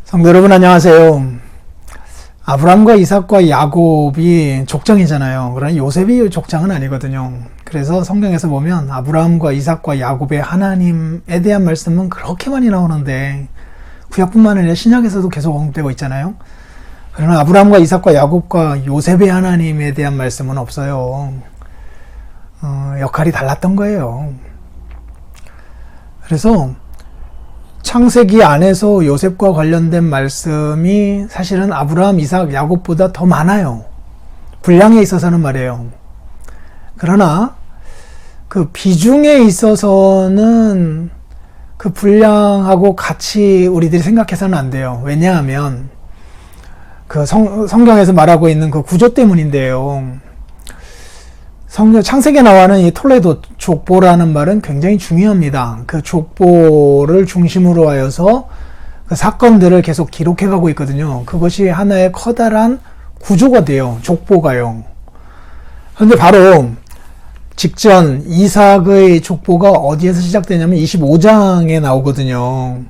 성도 여러분 안녕하세요. 아브라함과 이삭과 야곱이 족장이잖아요. 그러나 요셉이 족장은 아니거든요. 그래서 성경에서 보면 아브라함과 이삭과 야곱의 하나님에 대한 말씀은 그렇게 많이 나오는데 구약뿐만 아니라 신약에서도 계속 언급되고 있잖아요. 그러나 아브라함과 이삭과 야곱과 요셉의 하나님에 대한 말씀은 없어요. 역할이 달랐던 거예요. 그래서 창세기 안에서 요셉과 관련된 말씀이 사실은 아브라함, 이삭, 야곱보다 더 많아요. 분량에 있어서는 말이에요. 그러나 그 비중에 있어서는 그 분량하고 같이 우리들이 생각해서는 안 돼요. 왜냐하면 그 성경에서 말하고 있는 그 구조 때문인데요. 창세기에 나와는 이 톨레도 족보라는 말은 굉장히 중요합니다. 그 족보를 중심으로 하여서 그 사건들을 계속 기록해가고 있거든요. 그것이 하나의 커다란 구조가 돼요. 족보가요. 그런데 바로 직전 이삭의 족보가 어디에서 시작되냐면 25장에 나오거든요.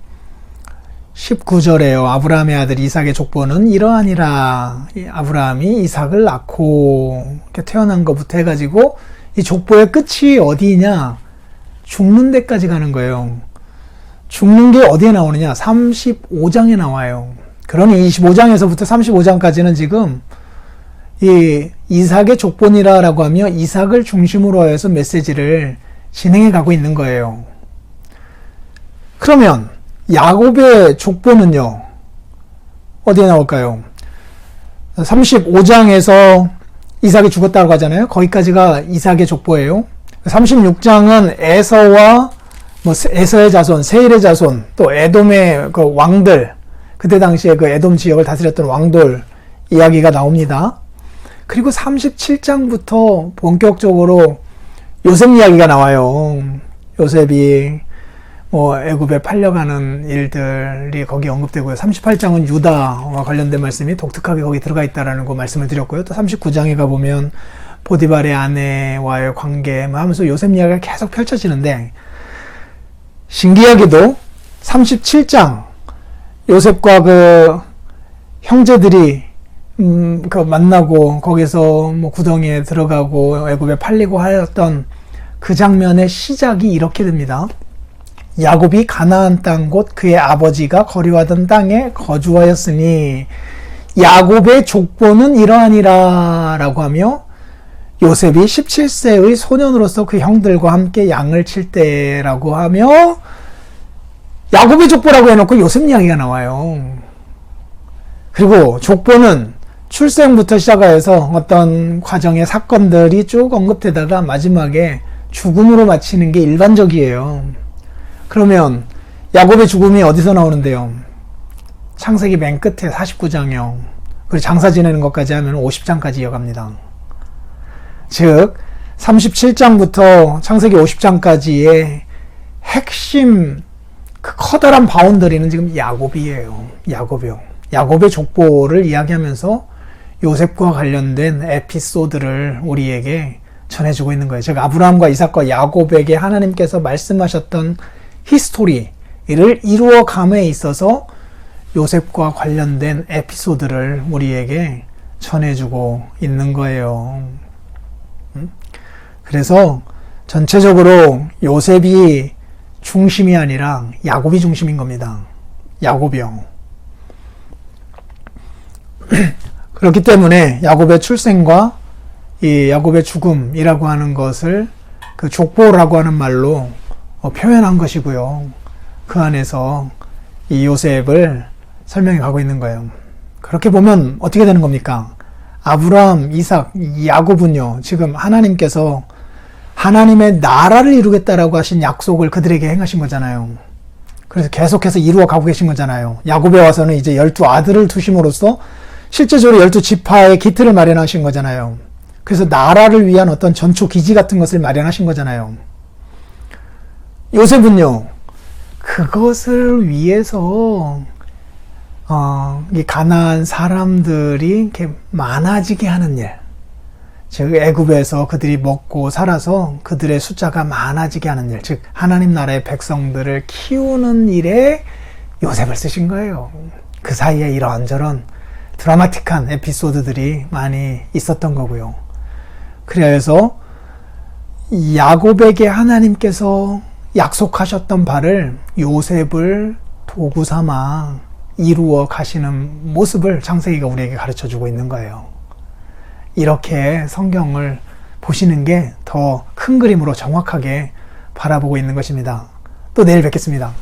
19절에요. 아브라함의 아들 이삭의 족보는 이러하니라. 아브라함이 이삭을 낳고 태어난 것부터 해가지고 이 족보의 끝이 어디냐? 죽는 데까지 가는 거예요. 죽는 게 어디에 나오느냐? 35장에 나와요. 그러니 25장에서부터 35장까지는 지금 이 이삭의 족보니라라고 하며 이삭을 중심으로 해서 메시지를 진행해 가고 있는 거예요. 그러면 야곱의 족보는요, 어디에 나올까요? 35장에서 이삭이 죽었다고 하잖아요. 거기까지가 이삭의 족보예요. 36장은 에서와 에서의 자손, 세일의 자손, 또 에돔의 그 왕들, 그때 당시에 그 에돔 지역을 다스렸던 왕들 이야기가 나옵니다. 그리고 37장부터 본격적으로 요셉 이야기가 나와요. 요셉이 애굽에 팔려가는 일들이 거기 언급되고요. 38장은 유다와 관련된 말씀이 독특하게 거기 들어가 있다라는 거 말씀을 드렸고요. 또 39장에 가보면 보디발의 아내와의 관계 하면서 요셉 이야기가 계속 펼쳐지는데, 신기하게도 37장 요셉과 그 형제들이 그 만나고 거기서 구덩이에 들어가고 애굽에 팔리고 하였던 그 장면의 시작이 이렇게 됩니다. 야곱이 가나안 땅 곧 그의 아버지가 거류하던 땅에 거주하였으니 야곱의 족보는 이러하니라 라고 하며 요셉이 17세의 소년으로서 그 형들과 함께 양을 칠 때라고 하며 야곱의 족보라고 해놓고 요셉 이야기가 나와요. 그리고 족보는 출생부터 시작하여서 어떤 과정의 사건들이 쭉 언급되다가 마지막에 죽음으로 마치는 게 일반적이에요. 그러면 야곱의 죽음이 어디서 나오는데요? 창세기 맨 끝에 49장이요. 그리고 장사 지내는 것까지 하면 50장까지 이어갑니다. 즉 37장부터 창세기 50장까지의 핵심 그 커다란 바운더리는 지금 야곱이에요. 야곱이요. 야곱의 족보를 이야기하면서 요셉과 관련된 에피소드를 우리에게 전해주고 있는 거예요. 즉 아브라함과 이삭과 야곱에게 하나님께서 말씀하셨던 히스토리를 이루어감에 있어서 요셉과 관련된 에피소드를 우리에게 전해주고 있는 거예요. 그래서 전체적으로 요셉이 중심이 아니라 야곱이 중심인 겁니다. 야곱이요. 그렇기 때문에 야곱의 출생과 이 야곱의 죽음이라고 하는 것을 그 족보라고 하는 말로 표현한 것이고요. 그 안에서 이 요셉을 설명해 가고 있는 거예요. 그렇게 보면 어떻게 되는 겁니까? 아브라함, 이삭, 야곱은요, 지금 하나님께서 하나님의 나라를 이루겠다라고 하신 약속을 그들에게 행하신 거잖아요. 그래서 계속해서 이루어 가고 계신 거잖아요. 야곱에 와서는 이제 12아들을 두심으로써 실제적으로 12지파의 기틀을 마련하신 거잖아요. 그래서 나라를 위한 어떤 전초 기지 같은 것을 마련하신 거잖아요. 요셉은요, 그것을 위해서 이 가나안 사람들이 이렇게 많아지게 하는 일, 즉 애굽에서 그들이 먹고 살아서 그들의 숫자가 많아지게 하는 일, 즉 하나님 나라의 백성들을 키우는 일에 요셉을 쓰신 거예요. 그 사이에 이런저런 드라마틱한 에피소드들이 많이 있었던 거고요. 그래서 야곱에게 하나님께서 약속하셨던 바를 요셉을 도구 삼아 이루어 가시는 모습을 창세기가 우리에게 가르쳐 주고 있는 거예요. 이렇게 성경을 보시는 게 더 큰 그림으로 정확하게 바라보고 있는 것입니다. 또 내일 뵙겠습니다.